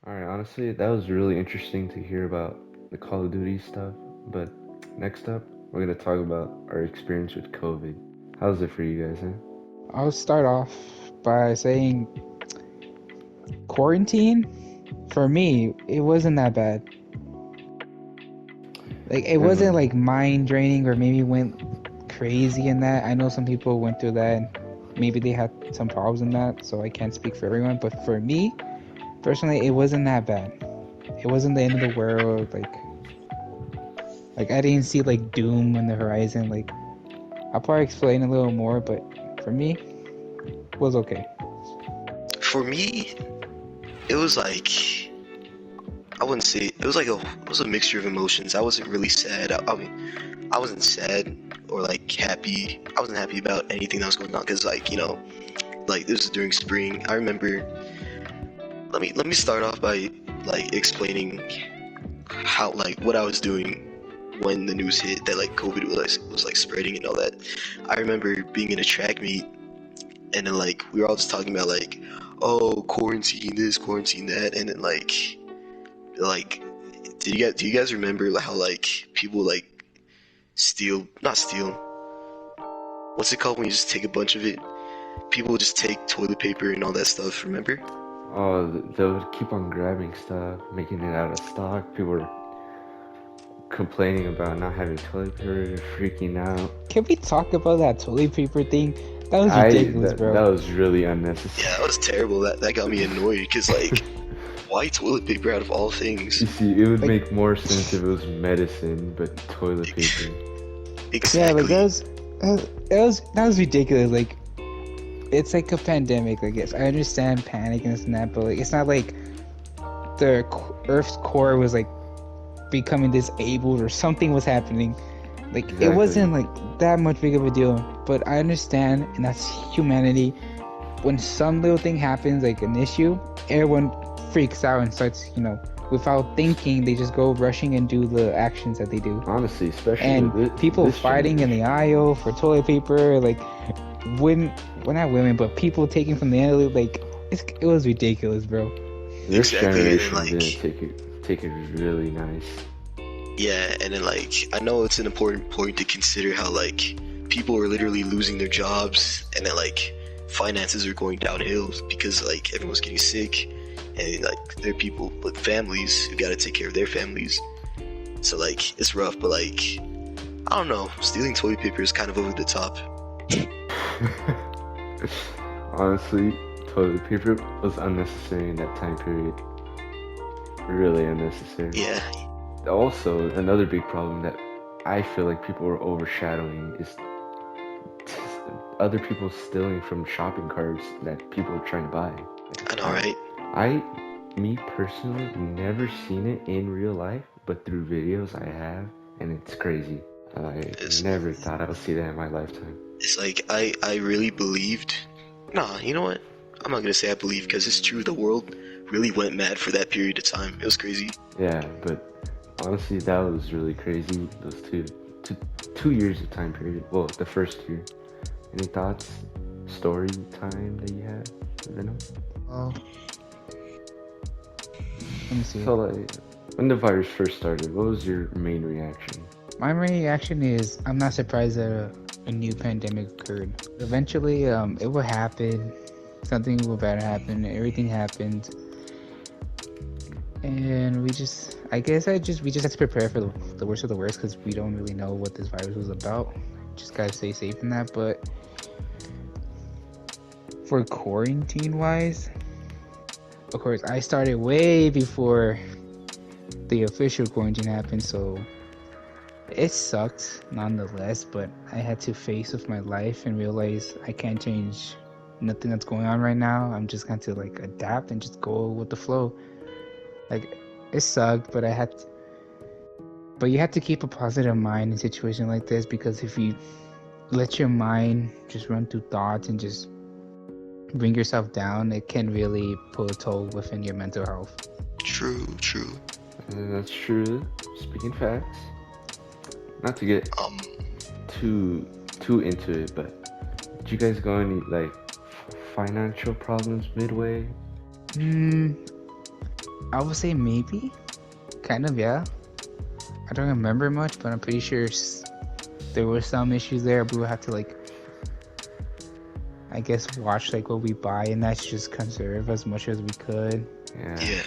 Alright, honestly, that was really interesting to hear about the Call of Duty stuff. But next up, we're gonna talk about our experience with COVID. How's it for you guys, huh? I'll start off by saying quarantine, for me, it wasn't that bad. Like, it wasn't And like mind draining or maybe went crazy in that. I know some people went through that and maybe they had some problems in that, so I can't speak for everyone. But for me, personally, it wasn't that bad. It wasn't the end of the world. Like I didn't see like doom on the horizon. Like, I'll probably explain a little more, but for me, it was okay. For me, it was like I wouldn't say it was like it was a mixture of emotions. I wasn't really sad. I mean, I wasn't sad or like happy. I wasn't happy about anything that was going on because like this was during spring. I remember. Let me start off by like explaining how like what I was doing when the news hit that like COVID was like spreading and all that. I remember being in a track meet and then like we were all just talking about like, oh, quarantine this, quarantine that, and then like do you guys remember how like people like steal not steal what's it called when you just take a bunch of it? People would just take toilet paper and all that stuff, remember? oh, they would keep on grabbing stuff, making it out of stock. People were complaining about not having toilet paper, freaking out. Can we talk about that toilet paper thing? That was I ridiculous, that bro. that was really Yeah, unnecessary. that was terrible. That got me annoyed because like why toilet paper out of all You things? see, it would Like, make more sense if it was medicine, but toilet paper. yeah, like Exactly. that was ridiculous. Like, it's like a pandemic. Like, yes, I understand panic and this and that, but like, it's not like the Earth's core was like becoming disabled or something was happening. Like, it Exactly. wasn't like that much big of a deal. But I understand, and that's humanity. When some little thing happens, like an issue, everyone freaks out and starts, without thinking, they just go rushing and do the actions that they do. Honestly, especially And with this, people this fighting in the generation. aisle for toilet paper, like, women, well, not women, but people taking from the alley, like, it was ridiculous, bro. This Exactly. And then generation didn't like take it really nice. yeah, and then like I know it's an important point to consider how like people are literally losing their jobs and then like finances are going downhill because like everyone's getting sick and like there are people with families who got to take care of their families. So like it's rough, but like I don't know, stealing toilet paper is kind of over the top. Honestly, toilet paper was unnecessary in that time period. Really unnecessary. Yeah, Also, another big problem that I feel like people are overshadowing is other people stealing from shopping carts that people are trying to buy. I know, I, right? me personally, never seen it in real life, but through videos I have, and it's crazy. I It's never thought I would see that in my lifetime. it's like I really believed. Nah, you know what? I'm not gonna say I believe because it's true. The world really went mad for that period of time. It was crazy. Yeah, but honestly, that was really crazy. Those two, 2 years of time period. Well, the first year. Any thoughts? Story time that you have, Venom? Oh, let me see. So, like, when the virus first started, what was your main reaction? My main reaction is I'm not surprised that a new pandemic occurred. Eventually, it will happen. Something will better happen. Everything happened, and I guess we just have to prepare for the worst of the worst because we don't really know what this virus was about. Just gotta stay safe in that. But for quarantine wise, of course, I started way before the official quarantine happened, so it sucked nonetheless, but I had to face with my life and realize I can't change nothing that's going on right now. I'm just going to like adapt and just go with the flow. Like, it sucked, but but you have to keep a positive mind in a situation like this, because if you let your mind just run through thoughts and just bring yourself down, it can really put a toll within your mental health. True, true. That's true. Speaking facts. Not to get Um, too into it, but did you guys go any like financial problems midway? Hmm, I would say maybe, kind of, yeah. I don't remember much, but I'm pretty sure there were some issues there. We would have to like, I guess, watch like what we buy, and that's just conserve as much as we could. Yeah. Yeah.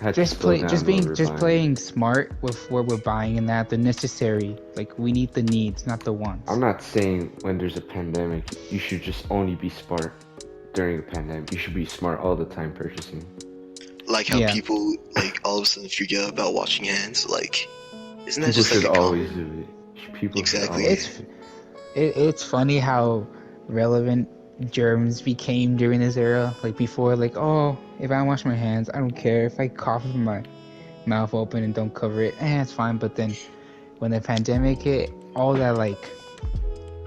Had to Just slow play, down just what being, we're just buying. playing smart with what we're buying, and that the necessary. Like we need the needs, not the wants. I'm not saying when there's a pandemic, you should just only be smart during a pandemic. You should be smart all the time purchasing. Like how Yeah. people like all of a sudden forget about washing hands. Like, isn't that People just like should a always common? do it. People Exactly. should always do it. It's funny how relevant germs became during this era. Like before, like, oh, if I wash my hands, I don't care. If I cough with my mouth open and don't cover it, it's fine. But then when the pandemic hit, all that like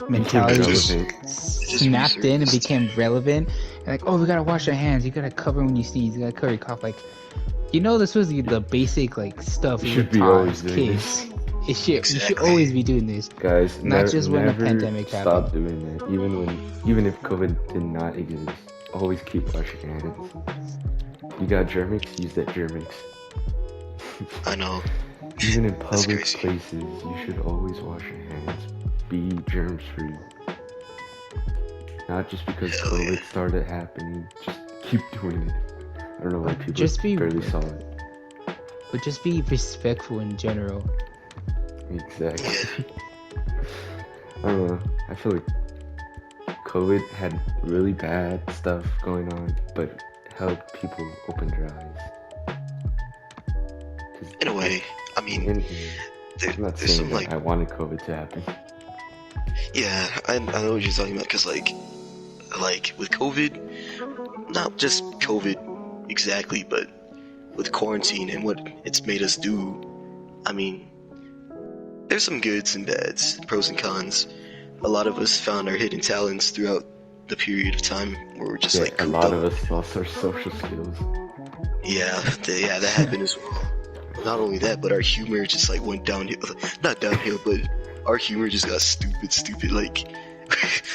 mentality Just- relevant. just snapped in and resurfaced. became relevant. And like, oh, we gotta wash our hands. You gotta cover when you sneeze. You gotta cover your cough. Like, you know, this was the basic like stuff You we should were be taught always as doing kids. this. You should Exactly. always be doing this. Guys, Not never, just when a never pandemic stop doing that. Even if COVID did not exist, always keep washing your hands. You got Germix, use that Germix. I know. Even in That's public crazy. places, you should always wash your hands. Be germs free. Not just because Hell COVID yeah. started happening, just keep doing it. I don't know why people Just be- barely saw it. But just be respectful in general. Exactly. I don't know. I feel like COVID had really bad stuff going on, but helped people open their eyes. 'Cause In a way, I mean, I'm not there's saying some that like, I wanted COVID to happen. yeah, I know what you're talking about, cause like with COVID, not just COVID exactly, but with quarantine and what it's made us do. I mean, there's some goods and bads, pros and cons. A lot of us found our hidden talents throughout the period of time where we're just Yeah, like a cooped lot up. of us lost our social skills. Yeah, that happened as well. Not only that, but our humor just like went downhill. Not downhill, but our humor just got stupid. Like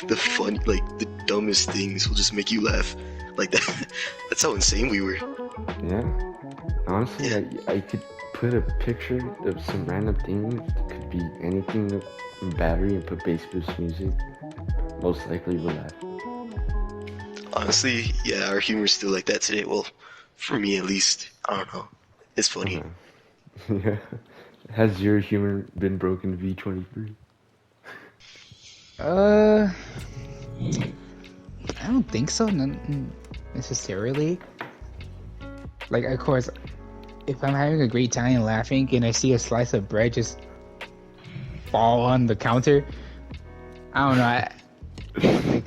the fun, like the dumbest things will just make you laugh. Like that. That's how insane we were. Yeah. Honestly, Yeah. I could put a picture of some random thing. It could be anything in battery and put bass boost music. Most likely we'll laugh. Honestly, yeah, our humor's still like that today. Well, for me at least. I don't know. It's funny. Yeah. Has your humor been broken, V23? I don't think so, not necessarily. Like, of course, if I'm having a great time and laughing and I see a slice of bread just fall on the counter, I don't know.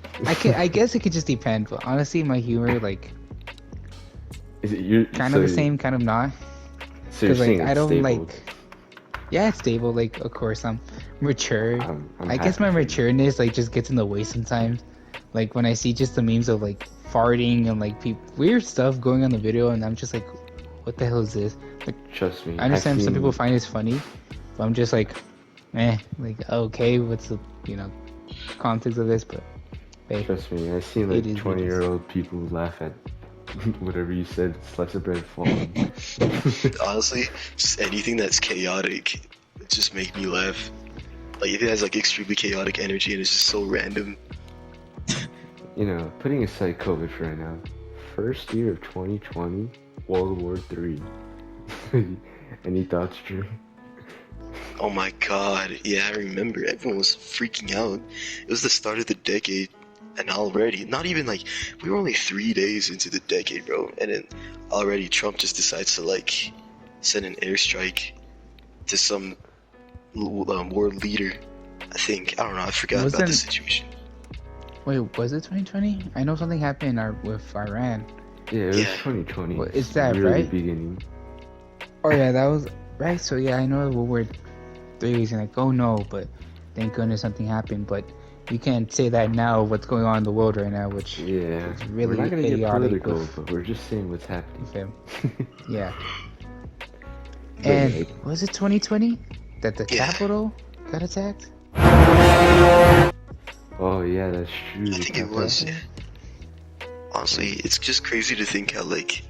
I guess it could just depend, but honestly, my humor, like, Is it you? kind of the same, kind of not. So you're Because, like, saying I it's don't stable. like. Yeah, it's stable. Like, of course, I'm mature. I'm I guess happy my for you. matureness like just gets in the way sometimes. Like when I see just the memes of like farting and like weird stuff going on the video, and I'm just like, what the hell is this? Trust me. I understand I've some seen- people find this funny, but I'm just like, like okay, what's the context of this? But hey, Trust me, I've seen It like is what it 20-year-old people laugh at whatever you said, slice of bread falling. Honestly, just anything that's chaotic, it just make me laugh. Like if it has like extremely chaotic energy and it's just so random. You know, putting aside COVID for right now, first year of 2020, World War III. Any thoughts, Drew? Oh my god, yeah, I remember. Everyone was freaking out. It was the start of the decade, and already, not even like, we were only 3 days into the decade, bro, and then already Trump just decides to like send an airstrike to some world leader. I think, I don't know, I forgot about the Wasn't- situation. wait, was it 2020? I know something happened with Iran. Yeah, it was Yeah. 2020. Well, is that really right? beginning. Oh yeah, that was right. So yeah, I know World War III was like, oh no, but thank goodness something happened. But you can't say that now. What's going on in the world right now? Which Yeah, It's really we're not gonna get idiotic political, with- but we're just saying what's happening. fam, yeah. But, And like, was it 2020 that the Yeah. Capitol got attacked? oh yeah, that's true. I think it was, yeah. Honestly, it's just crazy to think how like,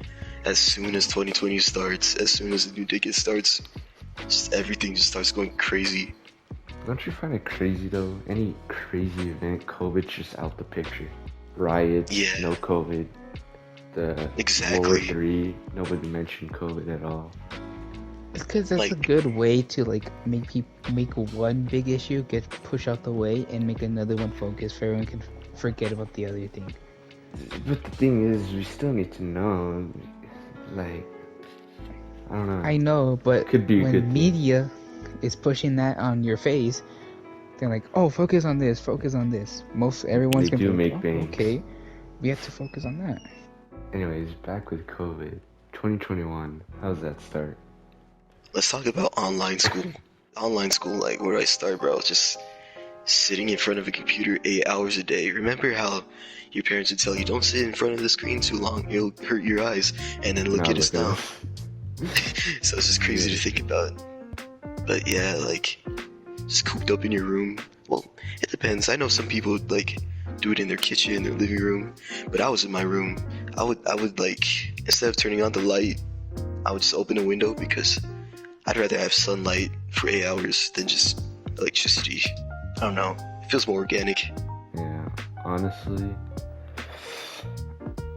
as soon as 2020 starts, as soon as the new decade starts, just everything just starts going crazy. Don't you find it crazy though? Any crazy event, COVID's just out the picture. Riots, Yeah. no COVID. The Exactly. World War III, nobody mentioned COVID at all. It's because that's a Like- good way to like make one big issue get pushed out the way and make another one focus so everyone can forget about the other thing. But the thing is, we still need to know. Like, I don't know. I know, but Could be a good when thing. media is pushing that on your face, they're like, "Oh, focus on this, focus on this." Most everyone's They gonna do be make like, bangs. "Okay, we have to focus on that." Anyways, back with COVID. 2021, how's that start? Let's talk about online school. Online school, like where do I start, bro? Just sitting in front of a computer 8 hours a day. Remember how your parents would tell you, don't sit in front of the screen too long, it'll hurt your eyes. And then look Now at us now. us. So it's just crazy Yeah. to think about. But yeah, like just cooped up in your room. Well, it depends. I know some people like do it in their kitchen, their living room, but I was in my room. I would like, instead of turning on the light, I would just open the window because I'd rather have sunlight for 8 hours than just electricity. I don't know. It feels more organic. Yeah, honestly,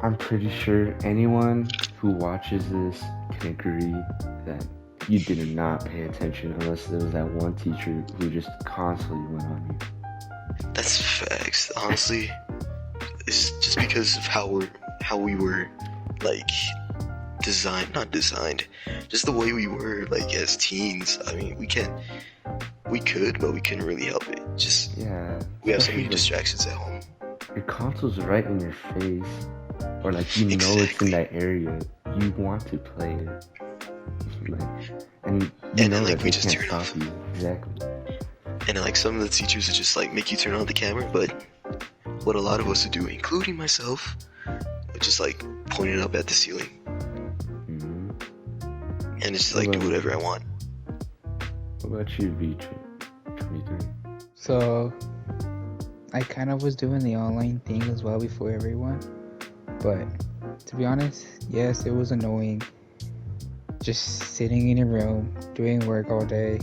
I'm pretty sure anyone who watches this can agree that you did not pay attention unless there was that one teacher who just constantly went on you. That's facts. Honestly, it's just because of how we were like not designed, just the way we were like as teens. I mean, we could, but we couldn't really help it. Just Yeah. we have so many especially, like, distractions at home. your console's right in your face, or like you know it's in Exactly. that area. You want to play it, like, and you And know then, like, that we they just can't turn stop off. you. Exactly. And like some of the teachers would just like make you turn on the camera, but what a lot of us would do, including myself, would just like point it up at the ceiling hmm and just like do whatever I want. What about you, V? 23. So I kind of was doing the online thing as well before everyone, but to be honest, yes, it was annoying. Just sitting in your room, doing work all day,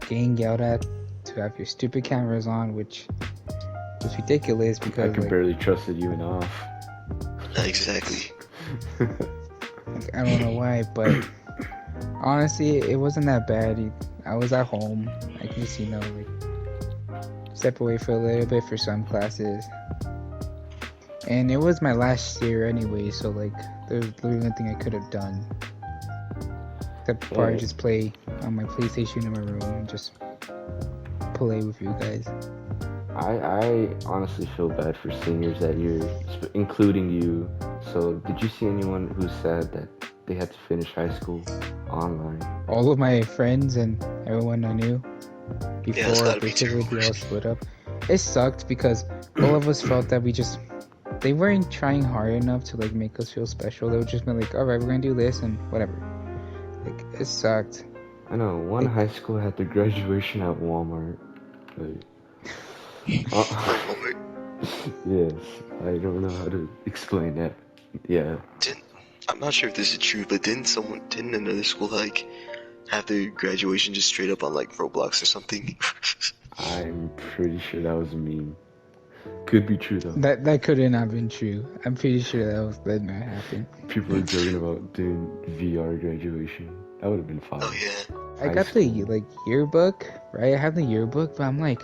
getting yelled at to have your stupid cameras on, which was ridiculous I because could like, barely trusted you and off. Exactly. like, I don't know why, but honestly, it wasn't that bad. I was at home. I could just, like, step away for a little bit for some classes. And it was my last year anyway, so like, there's literally nothing I could have done. Except probably Yeah. just play on my PlayStation in my room and just play with you guys. I honestly feel bad for seniors that year, including you. So, did you see anyone who said that they had to finish high school online? All of my friends and everyone I knew that's before gotta be basically terrible. we all split up. It sucked because all of us felt that they weren't trying hard enough to like make us feel special. They were just been like, alright, we're gonna do this and whatever. Like, it sucked. I know one high school had their graduation at Walmart. Like, Walmart. yes, I don't know how to explain that. Yeah, I'm not sure if this is true, but didn't another school like have their graduation just straight up on like Roblox or something? I'm pretty sure that was a meme. Could be true though. That couldn't have been true. I'm pretty sure that did not happen. People are joking about doing VR graduation. That would have been fun. Oh yeah. I High got school. the like yearbook, right? I have the yearbook, but I'm like,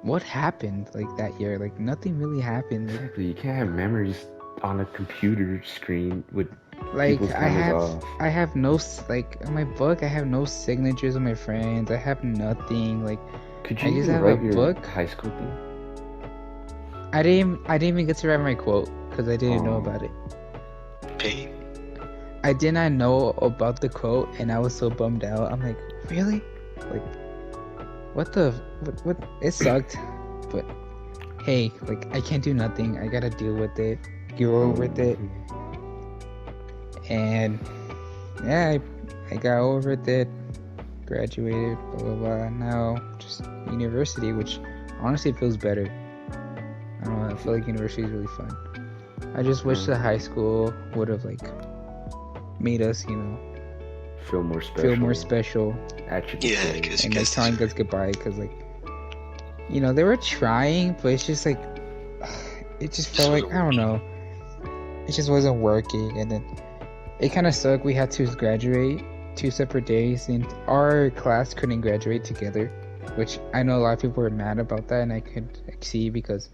what happened like that year? Like nothing really happened. Like, Exactly. You can't have memories on a computer screen with Like people's cameras off. I have no like on my book. I have no signatures of my friends. I have nothing. Like Could I you just even have a write your book. high school thing? I didn't even get to write my quote because I didn't know Oh. about it. Pain. I did not know about the quote, and I was so bummed out. I'm like, really? Like, what the what? It sucked, but hey, like I can't do nothing. I gotta deal with it. Grow with it, and yeah, I got over it. Graduated, blah blah blah. Now just university, which honestly feels better. I don't know. I feel like university is really fun. I just wish the high school would have like made us, you know, Feel more special. feel more special, Attribute. Yeah, because you and like guys telling us goodbye, because like, you know, they were trying, but it's just like, it just felt like, I don't know, it just wasn't working, and then it kind of sucked. We had to graduate 2 separate days, and our class couldn't graduate together, which I know a lot of people were mad about that, and I could see because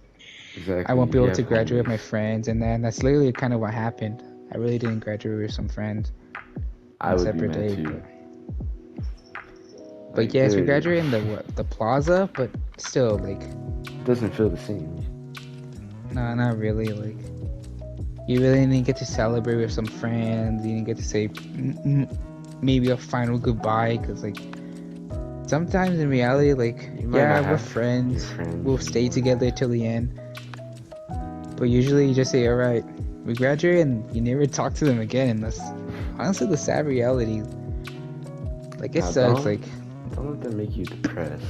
Exactly. I won't be you able to have graduate with my homies. friends, and then that's literally kind of what happened. I really didn't graduate with some friends I on a would be separate mad day, too. but Like, yes, we dude, graduated in the plaza, but still, like, it doesn't feel the same. no, not really. Like, you really didn't get to celebrate with some friends. You didn't get to say maybe a final goodbye, because like sometimes in reality, like, You might yeah, not we're have friends. your friends We'll stay anymore. together till the end. But usually you just say, all right, we graduate, and you never talk to them again. And that's honestly the sad reality. Like, it Nah, sucks. don't- Like, Don't let that make you depressed.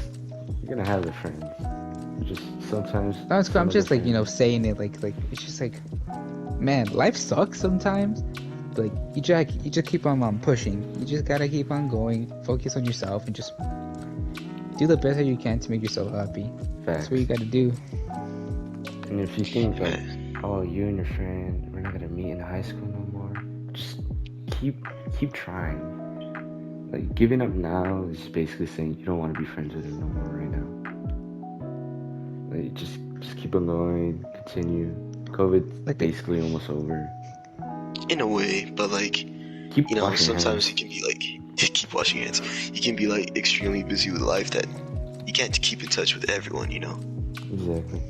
You're gonna have the friends. You just sometimes. no, it's cool. some I'm of the just like, you know, friends- saying it. Like it's just like, man, life sucks sometimes. But like, you just keep on pushing. You just gotta keep on going. Focus on yourself and just do the best that you can to make yourself happy. That's Facts. what you gotta do. And if you think like, Man, oh, you and your friend, we're not gonna meet in high school no more, just keep trying. Like, giving up now is basically saying you don't want to be friends with him no more right now. Like, just keep on going, continue. COVID's Like, basically almost over. in a way, but like, Keep you know, washing sometimes hands. you can be like, keep washing hands. You can be like extremely busy with life that you can't keep in touch with everyone, you know? Exactly.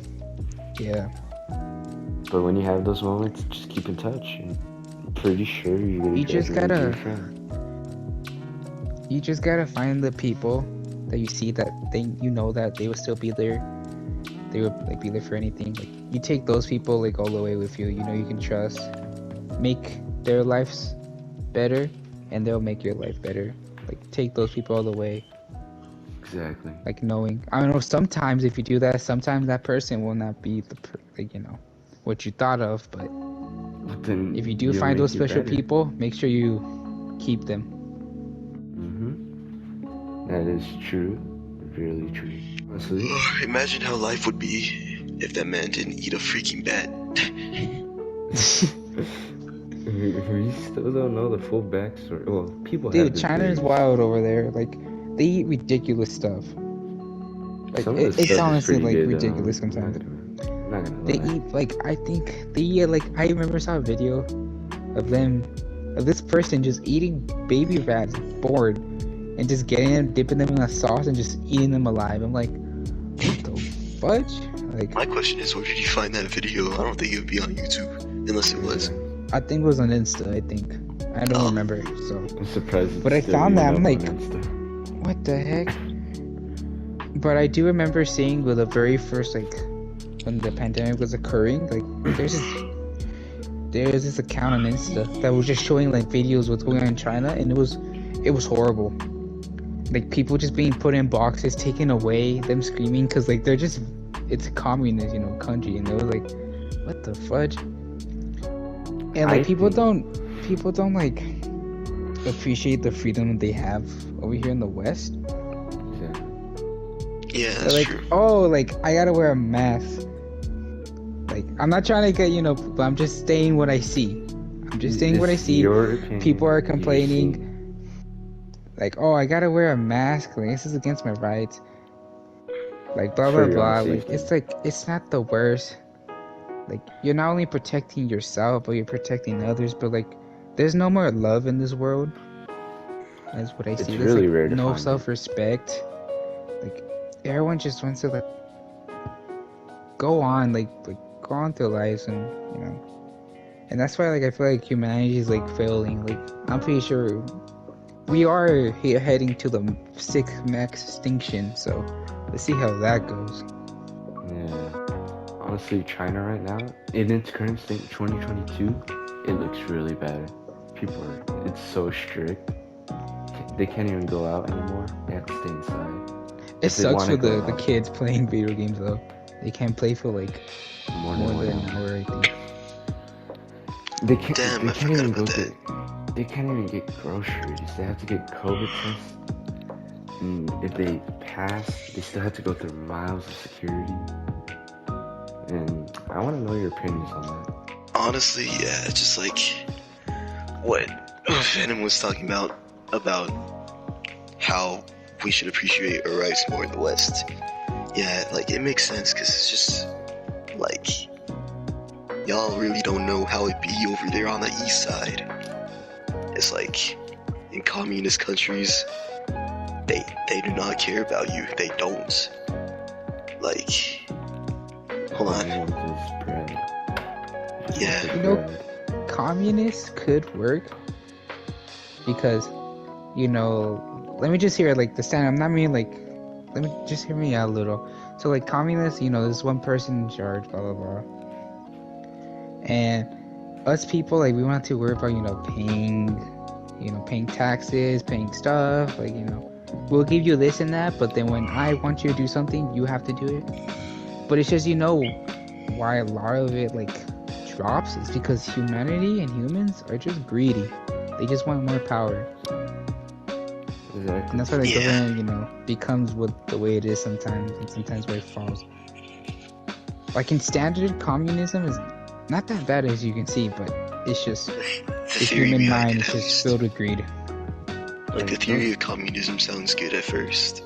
yeah, But when you have those moments, just keep in touch. And I'm pretty sure you're gonna You just graduate with your gotta- friend. you just gotta find the people that you see that you know that they will still be there. They would like be there for anything. Like, you take those people like all the way with you. You know, you can trust. Make their lives better, and they'll make your life better. Like, take those people all the way. Exactly. Like, knowing, I don't know, sometimes if you do that, sometimes that person will not be like, you know, what you thought of. But But then if you do you'll find make those it special better. people, make sure you keep them. That is true. Really true. Honestly. Imagine how life would be if that man didn't eat a freaking bat. We still don't know the full backstory. Well, people have Dude, their China is theories. wild over there. Like, they eat ridiculous stuff. Like, Some of the it's stuff is honestly pretty like good, ridiculous I'm sometimes. not gonna They lie. eat, like, I think they eat, like, I remember saw a video of this person just eating baby rats bored, and just getting them, dipping them in a sauce, and just eating them alive. I'm like, what the fudge? Like, My question is, where did you find that video? I don't think it would be on YouTube, unless it was. I think it was on Insta, I think. I don't Oh. remember, so. I'm surprised. It's But I still found that, even I'm up like, on Insta. what the heck? But I do remember seeing with the very first, like, when the pandemic was occurring, like, there's this account on Insta that was just showing like videos what's going on in China, and it was horrible. Like, people just being put in boxes, taken away, them screaming because like they're just, it's a communist, you know, country, and they was like, what the fudge? And like, people don't like appreciate the freedom they have over here in the West. Exactly. Yeah, They're that's like, true. oh, like, I gotta wear a mask. Like, I'm not trying to get, you know, but I'm just saying what I see. I'm just saying what I It's see. your opinion. People are You just complaining. see- Like, oh, I gotta wear a mask. Like, this is against my rights. Like, blah For blah your own blah. Like, safety. it's like, it's not the worst. Like, you're not only protecting yourself, but you're protecting others. But like, there's no more love in this world. That's what I It's see. There's really like rare to no find it. self-respect. Like, everyone just wants to like go on, like go on their lives, and you know. And that's why, like, I feel like humanity is like failing. Like, I'm pretty sure we are heading to the 6th max extinction. So let's see how that goes. Yeah. Honestly, China right now, in its current state, 2022, it looks really bad. People are, it's so strict. They can't even go out anymore. They have to stay inside. It If they sucks wanna for go the out. kids playing video games though. They can't play for like More more than than 1 an hour. hour, I think. They can't. Damn, They I can't forgot even go about get. they can't even get groceries. They have to get COVID tests. And if they pass, they still have to go through miles of security. And I want to know your opinions on that. Honestly, yeah, it's just like what Venom was talking about how we should appreciate our rights more in the West. Yeah, like it makes sense because it's just like y'all really don't know how it be over there on the east side. It's like in communist countries, they do not care about you. They don't. Like, hold All I on. want is bread. Just Yeah. want the You know, bread. communists could work because, you know, let me just hear like the stand. I'm not mean like, let me just hear me out a little. So like communists, you know, there's one person in charge, blah blah blah, and us people like we want to worry about paying taxes, paying stuff, like we'll give you this and that, but then when I want you to do something, you have to do it. But it's just why a lot of it like drops is because humanity and humans are just greedy. They just want more power. And Exactly. that's why the Yeah. government, becomes the way it is sometimes, and sometimes where it falls. Like in standard communism is not that bad as you can see, but it's just The the theory human behind mind it, is at just least. filled with greed. Like the theory of communism sounds good at first.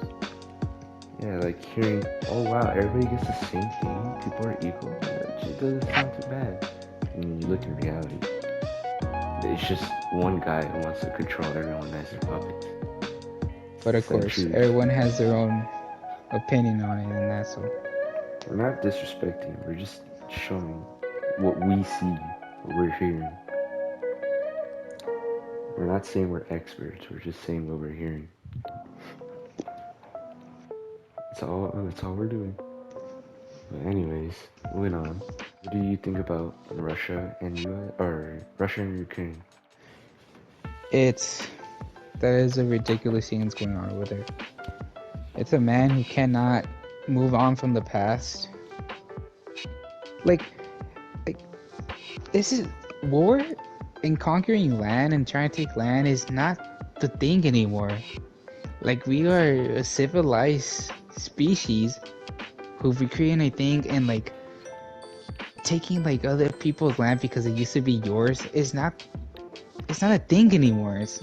Yeah, like hearing, oh wow, everybody gets the same thing. People are equal. That just doesn't sound too bad. And you look in reality, it's just one guy who wants to control everyone as their puppets. But of So course, true. everyone has their own opinion on it, and that's all. We're not disrespecting. We're just showing what we see, what we're hearing. We're not saying we're experts. We're just saying what we're hearing. That's all we're doing. But anyways, moving on. What do you think about Russia and US or Russia and Ukraine? That is a ridiculous thing that's going on over there. It's a man who cannot move on from the past. Like this is war and conquering land and trying to take land is not the thing anymore. Like we are a civilized species who've recreated a thing, and like taking like other people's land because it used to be yours is not a thing anymore. It's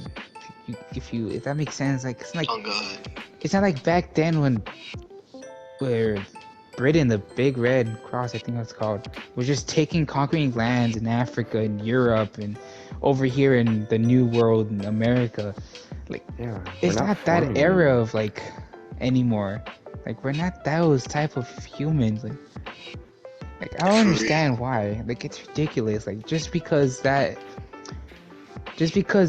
if that makes sense. Like Oh god. it's not like back then where Britain, the Big Red Cross, I think that's called, was just conquering lands in Africa and Europe and over here in the New World in America. Like Yeah, it's we're not that farming era anymore. of like anymore. Like we're not those type of humans. Like I don't understand why. Like it's ridiculous. Like just because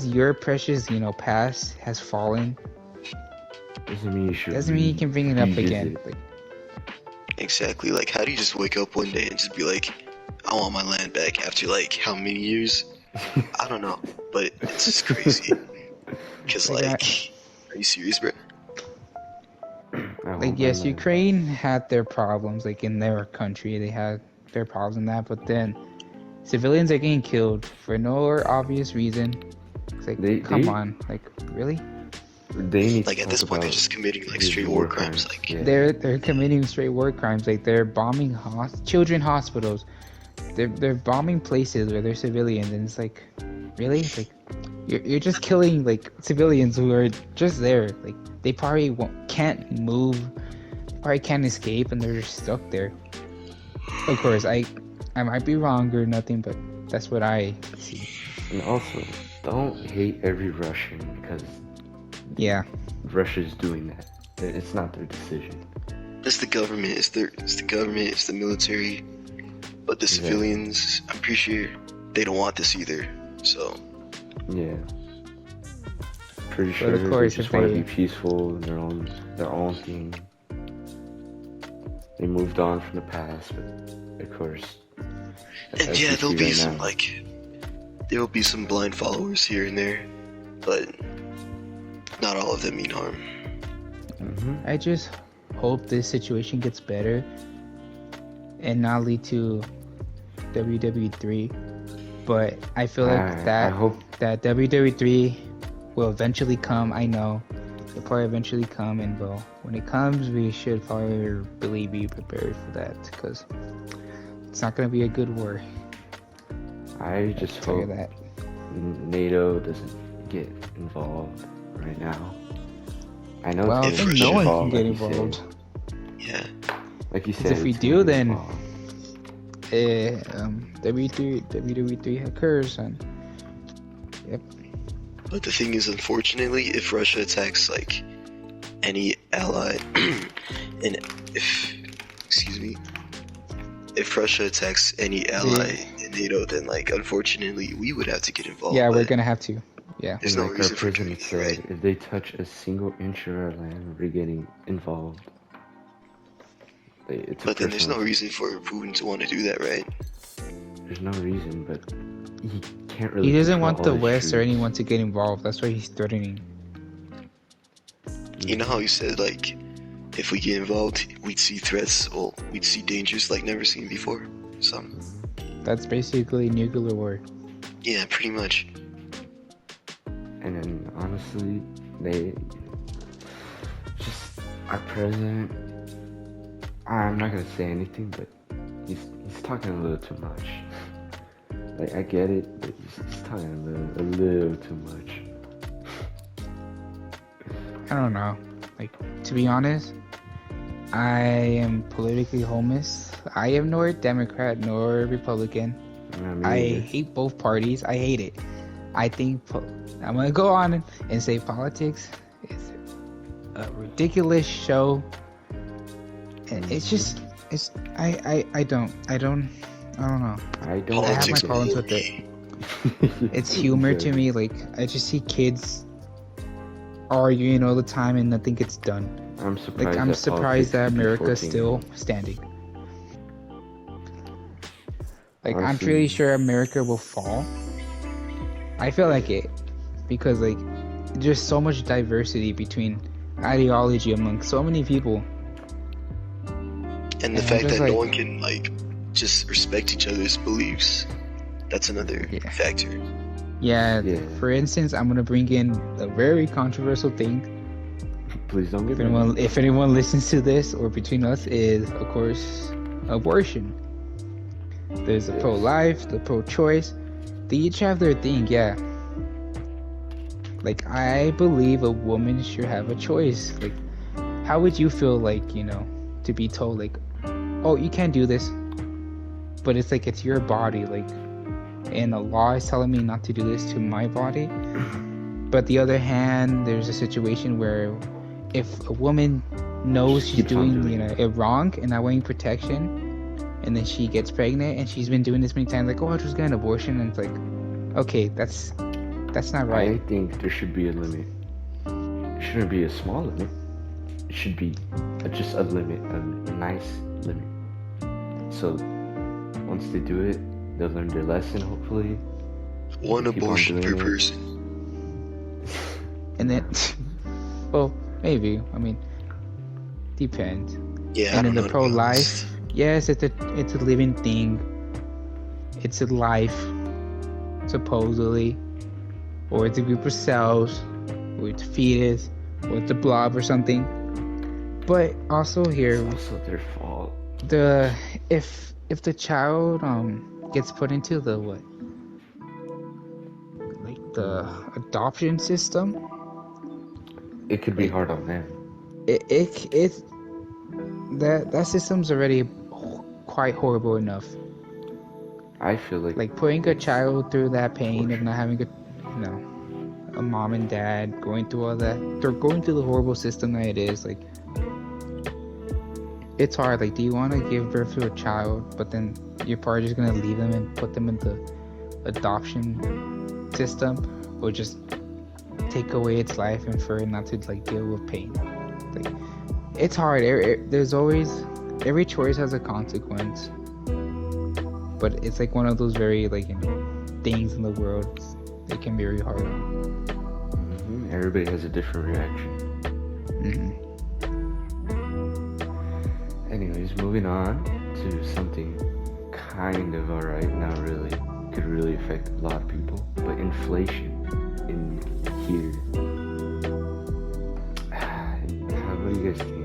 your precious, past has fallen Doesn't mean you should. doesn't mean you can bring it up again. revisit. Like Exactly. Like, how do you just wake up one day and just be like, I want my land back after like how many years? I don't know, but it's just crazy. Cause Like, like, are you serious, bro? I Like want yes, my land. Ukraine had their problems, like in their country, they had their problems in that, but then civilians are getting killed for no obvious reason. It's like, come on, like really? They need Like to at this talk point, they're about just committing like these straight war crimes. Like, Yeah. They're committing straight war crimes. Like they're bombing children hospitals. They're bombing places where they're civilians, and it's like, really? Like you're just killing like civilians who are just there. Like they probably can't move, probably can't escape, and they're just stuck there. Of course, I might be wrong or nothing, but that's what I see. And also, don't hate every Russian because Yeah, Russia's doing that. It's not their decision. it's the government. It's the government. It's the military. But the civilians, I'm pretty sure they don't want this either. So Yeah. Pretty sure of course, they just if want to they- be peaceful in their own thing. They moved on from the past, but of course. and as yeah, we there'll see be right some now. like there will be some blind followers here and there, but not all of them mean harm. Mhm. I just hope this situation gets better and not lead to WWE3. But I feel like I that hope WWE3 will eventually come. I know it'll probably eventually come, and when it comes, we should probably really be prepared for that, because it's not gonna be a good war. I I just can tell you hope that. NATO doesn't get involved right now. I know Well, I it's think gonna no one involved, can get like you said. involved. Yeah. Like you 'Cause said, if we it's do, gonna get then involved. WWE3 occurs, and yep. But the thing is, unfortunately, if Russia attacks like any ally, and if Russia attacks any ally in NATO, then like unfortunately we would have to get involved. Yeah, we're but gonna have to. Yeah. There's And no like our reason for doing president it, said, right? if they touch a single inch of our land, we're getting involved. Like, it's a But then there's no personal- reason for Putin to want to do that, right? There's no reason, but he can't really. He doesn't control want all the his West or troops. anyone to get involved. That's why he's threatening. You know how he said like, if we get involved, we'd see threats, or we'd see dangers like never seen before. So That's basically nuclear war. yeah, pretty much. And then honestly, they just our president. I'm not gonna say anything, but he's talking a little too much. Like I get it, but he's talking a little too much. I don't know. Like, to be honest, I am politically homeless. I am nor Democrat nor Republican. I hate both parties. I hate it. I think I'm gonna go on and say politics is a ridiculous show, and I don't know. I don't. I have Politics my problems with it. It's humor to me. Like, I just see kids arguing all the time and nothing gets done. I'm surprised. Like, I'm surprised that America's PG-14. still standing. Like, I'm Honestly. pretty sure America will fall. I feel like it, because like there's so much diversity between ideology among so many people. And the I'm fact just that no like- one can like just respect each other's beliefs, that's another Yeah. factor. Yeah, Yeah. for instance, I'm gonna bring in a very controversial thing. Please don't get me. If anyone listens to this, or between us, is of course abortion. There's the Yes. pro-life, the pro-choice. They each have their thing, yeah. Like, I believe a woman should have a choice. Like, how would you feel, like, you know, to be told, like, oh, you can't do this, but it's like it's your body, like, and the law is telling me not to do this to my body. But the other hand, there's a situation where if a woman knows She she's keeps on doing, doing you know, it wrong and not wanting protection, and then she gets pregnant and she's been doing this many times, like, oh, I just got an abortion, and it's like, okay, that's not right. I think there should be a limit. It shouldn't be a small limit. It should be just a limit, a nice limit. So once they do it, they'll learn their lesson. Hopefully, One Keep on abortion per doing it. person. And then, well, maybe. I mean, depends. Yeah, I And don't then know. the to be pro-life, honest. yes, it's a living thing. It's a life, supposedly, or it's a group of cells, or it's a fetus, or it's a blob or something. But also it's here, also their fault. if the child gets put into the what, like the adoption system, It could be hard on them. that system's already quite horrible enough. I feel like Putting a child through that pain of not having a mom and dad, going through all that, they're going through the horrible system that it is. Like, it's hard. Like, do you want to give birth to a child, but then you're probably just gonna leave them and put them in the adoption system, or just take away its life and for it not to like deal with pain? Like, it's hard. There's always, every choice has a consequence, but it's like one of those very like, you know, things in the world that can be very hard. everybody has a different reaction. Mm-hmm. Anyways, moving on to something kind of alright, not really, could really affect a lot of people. But inflation in here, what do you guys think?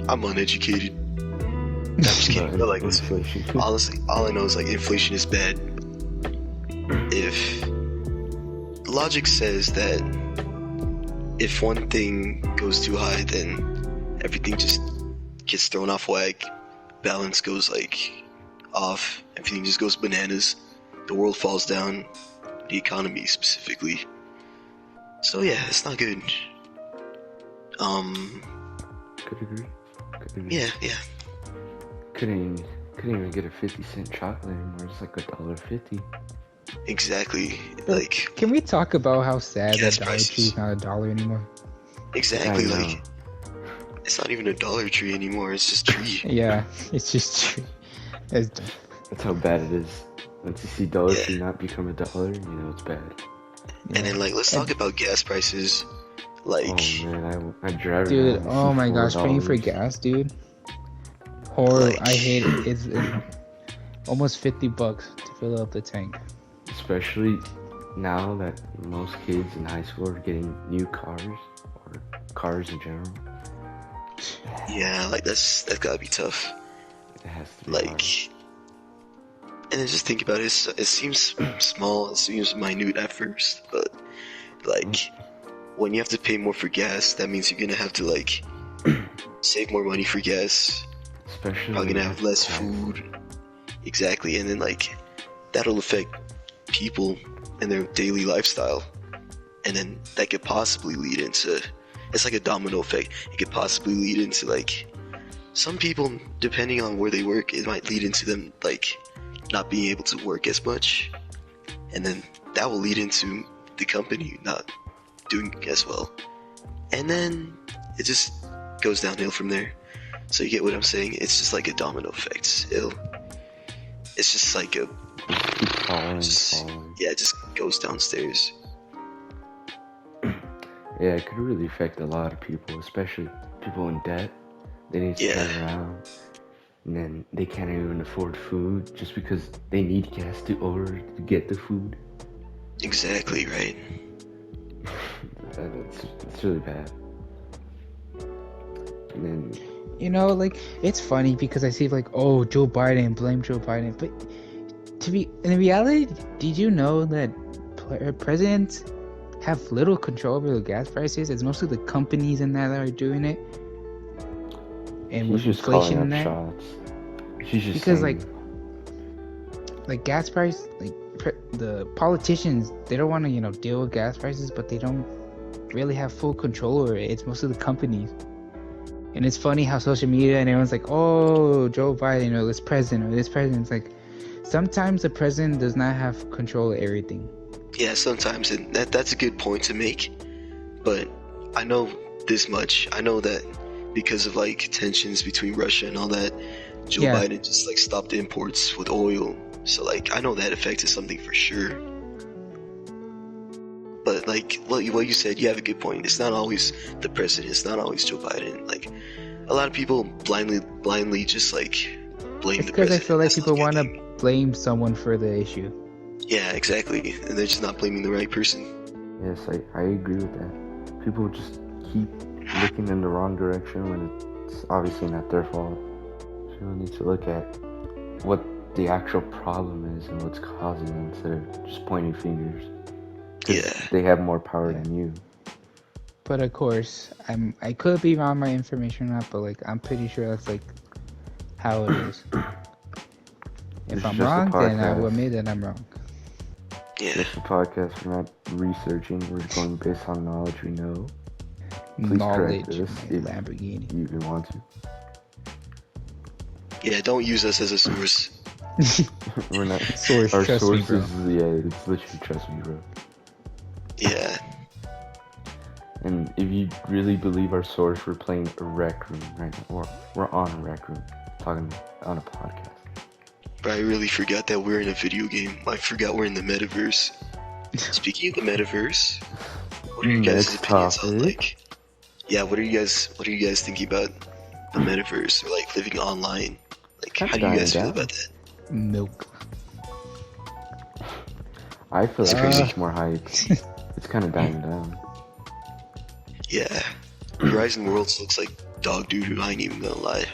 I'm uneducated. I'm just kidding. But like, listen, Inflation. honestly, all I know is like inflation is bad. If logic says that if one thing goes too high, then everything just gets thrown off whack. Balance goes like off. Everything just goes bananas. The world falls down. The economy specifically. So yeah, it's not good. Could agree. Yeah. Couldn't even get a 50-cent chocolate anymore. It's like $1.50. Exactly. Like, Can we talk about how sad that Gas Dollar Tree prices. is not a dollar anymore? exactly. I know. Like, it's not even a Dollar Tree anymore. It's just tree. Yeah, it's just true. It's, That's how bad it is. Once you see Dollar Yeah. Tree not become a dollar, you know it's bad. And then like, let's talk about gas prices. Like, Oh man, I drive dude, around and oh see my gosh, paying for $4. gas, dude. Horrible. Like- I hate it. It's almost $50 to fill up the tank. Especially now that most kids in high school are getting new cars or cars in general. yeah, like that's gotta be tough. It has to be Like, hard. and then just think about it. It seems small. It seems minute at first, but like, when you have to pay more for gas, that means you're gonna have to like save more money for gas. Especially Probably when gonna you have less tax. food. Exactly, and then like that'll affect people and their daily lifestyle, and then that could possibly lead into, it's like a domino effect. It could possibly lead into like, some people, depending on where they work, it might lead into them like not being able to work as much, and then that will lead into the company not doing as well, and then it just goes downhill from there. So you get what I'm saying? It's just like a domino effect. It's just like a, Keep falling, just, falling. yeah, it just goes downstairs. Yeah, it could really affect a lot of people, especially people in debt. They need to Yeah. turn around, and then they can't even afford food just because they need gas to order to get the food. Exactly, right? It's really bad. And then You know, like, it's funny because I see, like, oh, Joe Biden, blame Joe Biden. But in reality, did you know that presidents have little control over the gas prices? It's mostly the companies and that are doing it. And he's with just inflation calling and up that. shots. She's just Because, saying, like gas price, like, the politicians, they don't want to, deal with gas prices, but they don't really have full control over it. It's mostly the companies. And it's funny how social media and everyone's like, oh, Joe Biden or this president. It's like, sometimes the president does not have control of everything. Yeah, sometimes, and that's a good point to make. But I know this much. I know that because of like tensions between Russia and all that, Joe Yeah. Biden just like stopped imports with oil. So like, I know that affected something for sure. But like what you said, you have a good point. It's not always the president. It's not always Joe Biden. Like, a lot of people blindly just like blame It's the because I president. feel like That's not people a good want to thing. blame someone for the issue. Yeah, exactly. And they're just not blaming the right person. yes, I agree with that. People just keep looking in the wrong direction when it's obviously not their fault. People need to look at what the actual problem is and what's causing it instead of just pointing fingers. 'Cause Yeah. they have more power than you. But of course, I could be wrong my information or not, but like I'm pretty sure that's like how it is. This If is I'm just a wrong, then I will podcast. admit that I'm wrong. Yeah. It's a podcast. We're not researching. We're going based on knowledge we know. Please Knowledge, correct us my if Lamborghini. you even want to. Yeah, don't use us as a source. We're not. Source, Our trust me, sources, bro. yeah, it's literally trust me, bro. Yeah. And if you really believe our source, we're playing a rec room right now. We're on a rec room, talking on a podcast. But I really forgot that we're in a video game. I forgot we're in the metaverse. Speaking of the metaverse, what are your guys' Next opinions on topic. like? Yeah, what are you guys thinking about the metaverse or like living online? Like, Kinda how do you dying guys feel down. about that? Milk. I feel It's like crazy. it's more hype. It's kind of dying down. Yeah. Horizon Worlds looks like dog doo-doo, I ain't even gonna lie.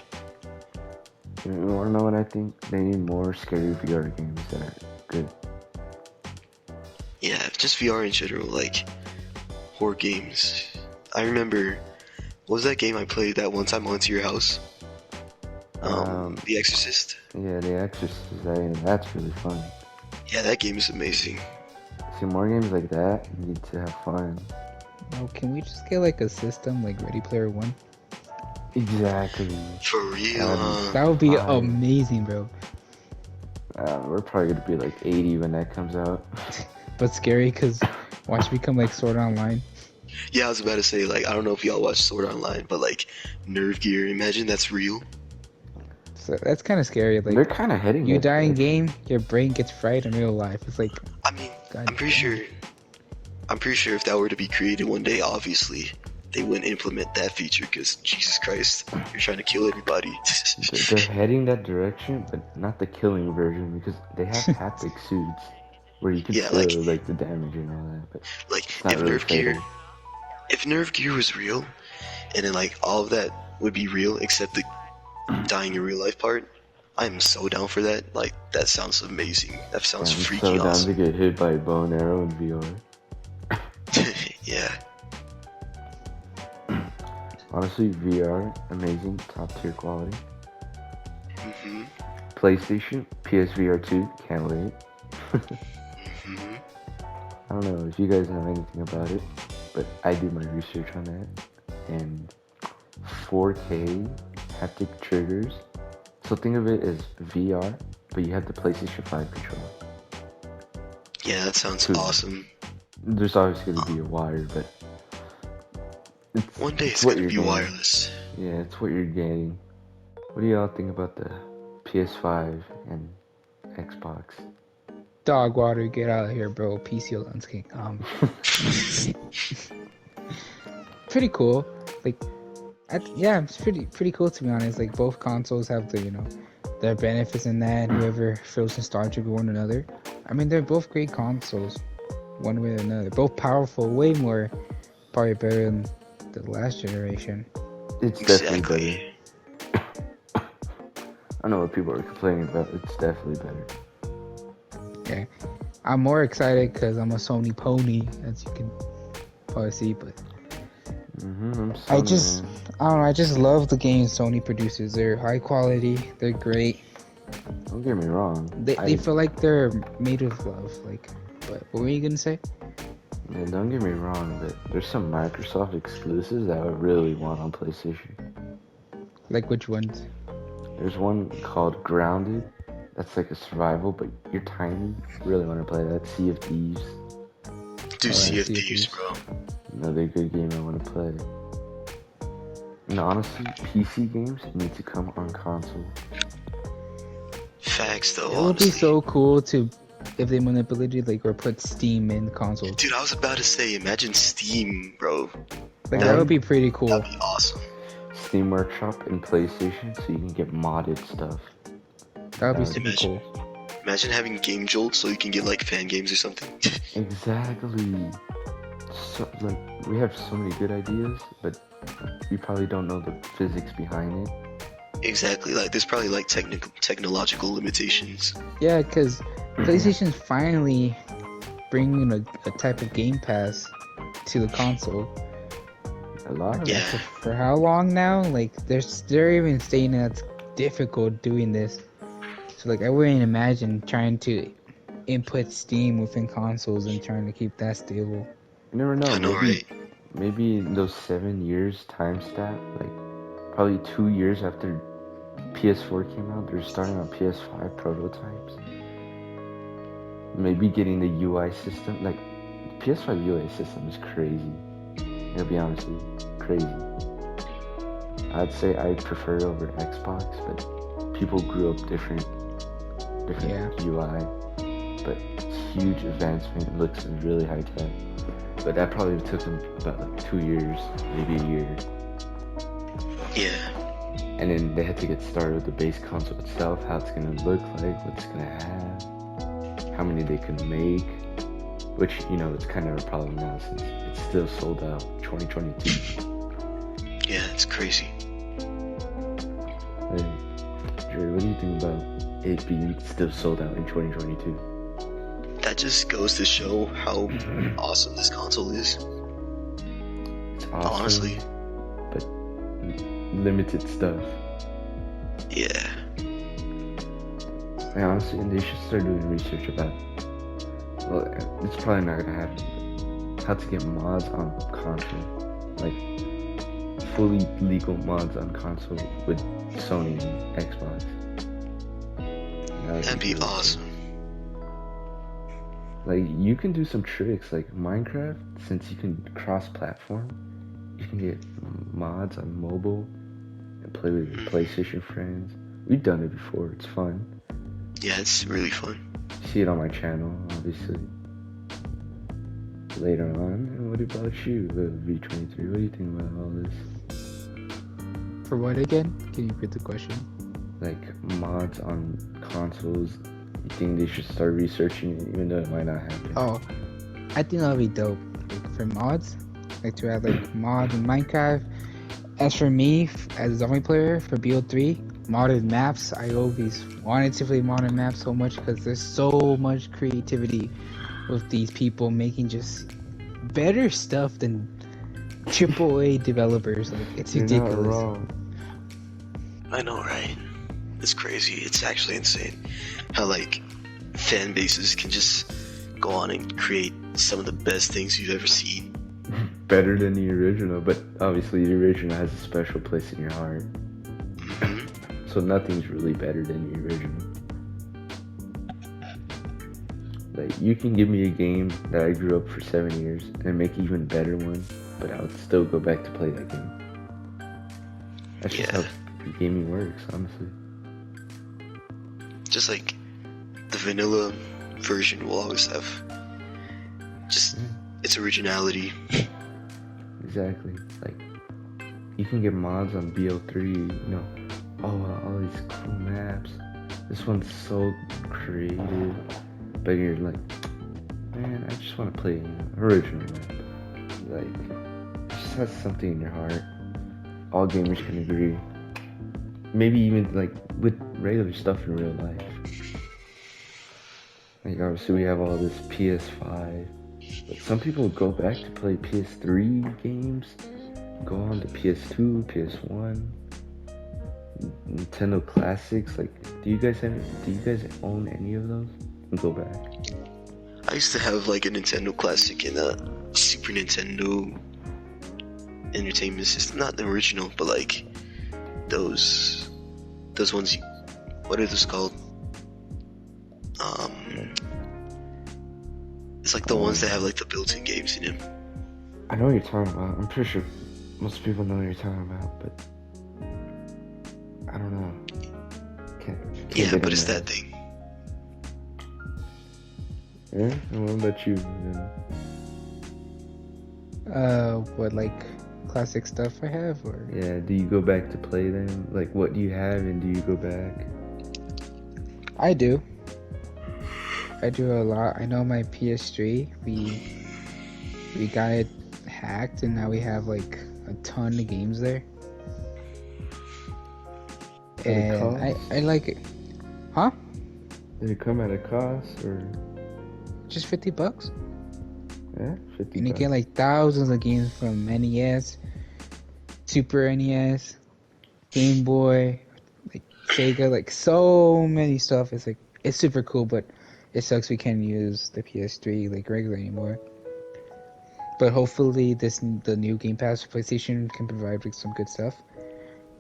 You wanna know what I think? They need more scary VR games that are good. Yeah, just VR in general, like horror games. I remember, what was that game I played that one time I went to your house? The Exorcist. Yeah, The Exorcist. That's really fun. Yeah, that game is amazing. See, more games like that, you need to have fun. Oh, can we just get like a system like Ready Player One? For Exactly. real, That would be Fine. amazing, bro. We're probably gonna be like 80 when that comes out. But scary because watch it become like Sword Online. Yeah, I was about to say, like, I don't know if y'all watch Sword Online, but like, Nerve Gear, imagine that's real. So that's kind of scary. They're Like kind of heading. you that die in direction. game, your brain gets fried in real life. It's like, I mean, God I'm pretty damn. sure. I'm pretty sure if that were to be created one day, obviously, they wouldn't implement that feature because Jesus Christ, you're trying to kill everybody. They're heading that direction, but not the killing version because they have haptic suits where you can Yeah, feel like- like the damage and all that. But Like, it's not if really Nerve Gear, fatal. if Nerve Gear was real, and then like all of that would be real except the dying in real life part, I'm so down for that. Like, that sounds amazing. That sounds I'm freaking so down awesome. to get hit by a bow and arrow in VR. Yeah. Honestly, VR, amazing, top tier quality. hmm PlayStation, PSVR 2, can't wait. hmm I don't know if you guys know anything about it, but I do my research on that. And 4K haptic triggers. So think of it as VR, but you have the PlayStation 5 controller. Yeah, that sounds Cool. awesome. There's obviously going to be a wire, but it's, One day it's what gonna you're be getting. wireless. Yeah, it's what you're getting. What do y'all think about the PS5 and Xbox? Dog water, get out of here, bro. PC Alon's king. Pretty cool. Like, yeah, it's pretty cool to be honest. Like both consoles have the their benefits in that. Whoever feels nostalgic with one another. I mean, they're both great consoles, one way or another. Both powerful, way more, probably better than the last generation. It's definitely Exactly. better. I know what people are complaining about. It's definitely better. Okay, I'm more excited because I'm a Sony pony, as you can probably see. But I'm I Sony, just- man. I don't know. I just love the games Sony produces. They're high quality. They're great. Don't get me wrong. They feel like they're made with love. Like, but what were you gonna say? Yeah, don't get me wrong, but there's some Microsoft exclusives that I really want on PlayStation. Like which ones? There's one called Grounded. That's like a survival, but you're tiny. Really want to play that. Sea of Thieves. Dude, Sea of Sea of Thieves, Thieves. bro. Another good game I want to play. And honestly, PC games need to come on console. Facts, though, It would honestly. be so cool to if they manipulated like or put Steam in consoles. Dude, I was about to say, imagine Steam, bro. Like that would be pretty cool. That'd be awesome. Steam Workshop and PlayStation, so you can get modded stuff. That would be Uh, super Imagine. cool. Imagine having Game Jolt so you can get like fan games or something. Exactly. So, like, we have so many good ideas, but we probably don't know the physics behind it. Exactly. Like, there's probably like technological limitations. Yeah, because PlayStation's finally bringing a type of Game Pass to the console. A lot of Yeah. For how long now? Like they're even saying that it's difficult doing this. So like I wouldn't imagine trying to input Steam within consoles and trying to keep that stable. You never know. I know, maybe, right? maybe in those 7 years time stamp, like probably 2 years after PS4 came out, they're starting on PS5 prototypes. Maybe getting the UI system, like PS5 UI system is crazy. I'll be honest with you, crazy. I'd say I prefer it over Xbox, but people grew up different Yeah. UI. But huge advancement, looks really high tech. But that probably took them about like 2 years, maybe a year. Yeah. And then they had to get started with the base console itself, how it's gonna look like, what it's gonna have, how many they can make. Which, you know, it's kind of a problem now since it's still sold out 2022. Yeah, it's crazy. Hey, Jerry, what do you think about it being still sold out in 2022? That just goes to show how awesome this console is. It's awesome, Honestly. but limited stuff. Yeah. And honestly, and they should start doing research about, well, it's probably not gonna happen, but how to get mods on console. Like, fully legal mods on console with Sony and Xbox. That'd be really awesome. cool. Like, you can do some tricks, like Minecraft, since you can cross-platform, you can get mods on mobile and play with your PlayStation friends. We've done it before, it's fun. Yeah, it's really fun. You see it on my channel, obviously. Later on, and what about you, V23? What do you think about all this? For what again? Can you repeat the question? Like, mods on consoles, you think they should start researching it, even though it might not happen? Oh, I think that'll be dope. Like for mods, like to add like mods in Minecraft. As for me, as a zombie player for BO3, modded maps, I always wanted to play modded maps so much because there's so much creativity with these people making just better stuff than AAA developers. Like it's You're ridiculous. not wrong. I know, right? It's crazy. It's actually insane how like fan bases can just go on and create some of the best things you've ever seen. Better than the original, but obviously the original has a special place in your heart. Mhm. So nothing's really better than the original. Like, you can give me a game that I grew up for 7 years and make an even better one, but I would still go back to play that game. That's just Yeah. how gaming works, honestly. Just like the vanilla version will always have just its originality. Exactly. Like, you can get mods on BO3, you know, all these cool maps. This one's so creative, but you're like, man, I just want to play an original map. Like, it just has something in your heart. All gamers can agree. Maybe even like with regular stuff in real life. Like, obviously we have all this PS5, but some people go back to play PS3 games, go on to PS2, PS1, Nintendo Classics. Like, do you guys own any of those? And go back. I used to have like a Nintendo Classic and a Super Nintendo Entertainment System. Not the original, but like those ones. What are those called? It's like the ones that have like the built-in games in them. I know what you're talking about. I'm pretty sure most people know what you're talking about, but I don't know. Can't Yeah, get but in it's there. that thing. Yeah, and what about you? What like classic stuff I have or? Yeah, do you go back to play them? Like, what do you have, and do you go back? I do a lot. I know my PS3, we got it hacked and now we have like a ton of games there. At a And cost? I like it. Huh? Did it come at a cost, or Just $50. yeah, 50 And you bucks? get like thousands of games from NES, Super NES, Game Boy, like Sega, like so many stuff. It's like it's super cool, but it sucks we can't use the PS3 like regular anymore. But hopefully the new Game Pass for PlayStation can provide like some good stuff.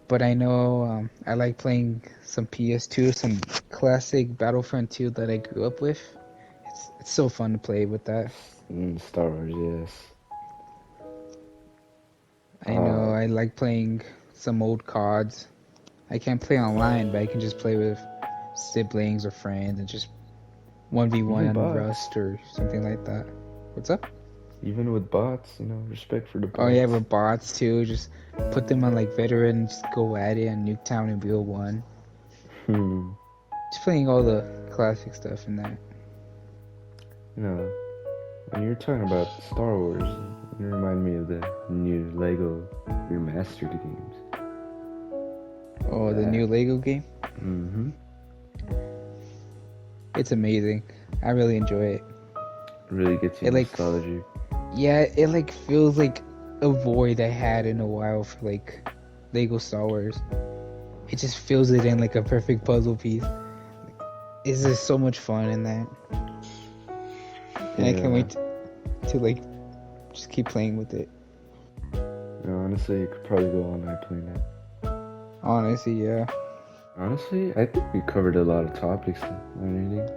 But I know I like playing some PS2, some classic Battlefront 2 that I grew up with. It's so fun to play with that. Star Wars, yes. I know I like playing some old CODs. I can't play online, but I can just play with siblings or friends and just 1v1 Even on bots. Rust or something like that. What's up? Even with bots, you know, respect for the bots. Oh yeah, with bots too. Just put them on like veteran, just go at it on Nuketown and BO1. Just playing all the classic stuff in that. You know, when you're talking about Star Wars, you remind me of the new Lego remastered games. Oh, the new Lego game. Mm-hmm. It's amazing. I really enjoy it. Really gets you It, like, nostalgic. Yeah, it like feels like a void I had in a while for like Lego Star Wars. It just fills it in like a perfect puzzle piece. It's just so much fun in that. And I can't wait to like just keep playing with it. You know, honestly, you could probably go all night playing that. Honestly, yeah. Honestly, I think we covered a lot of topics and everything.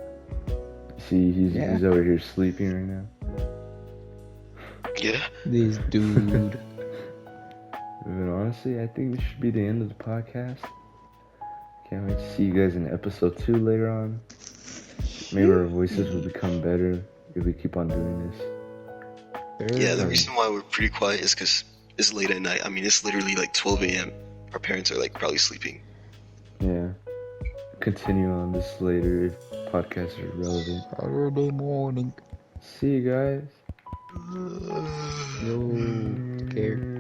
See, he's over here sleeping right now. Yeah. This dude. But honestly, I think this should be the end of the podcast. Can't wait to see you guys in episode 2 later on. Maybe our voices will become better if we keep on doing this. Yeah, the reason why we're pretty quiet is because it's late at night. I mean, it's literally like 12 a.m. Our parents are like probably sleeping. Yeah. Continue on this later if podcasts are relevant. Saturday morning. See you guys. Yo, take care.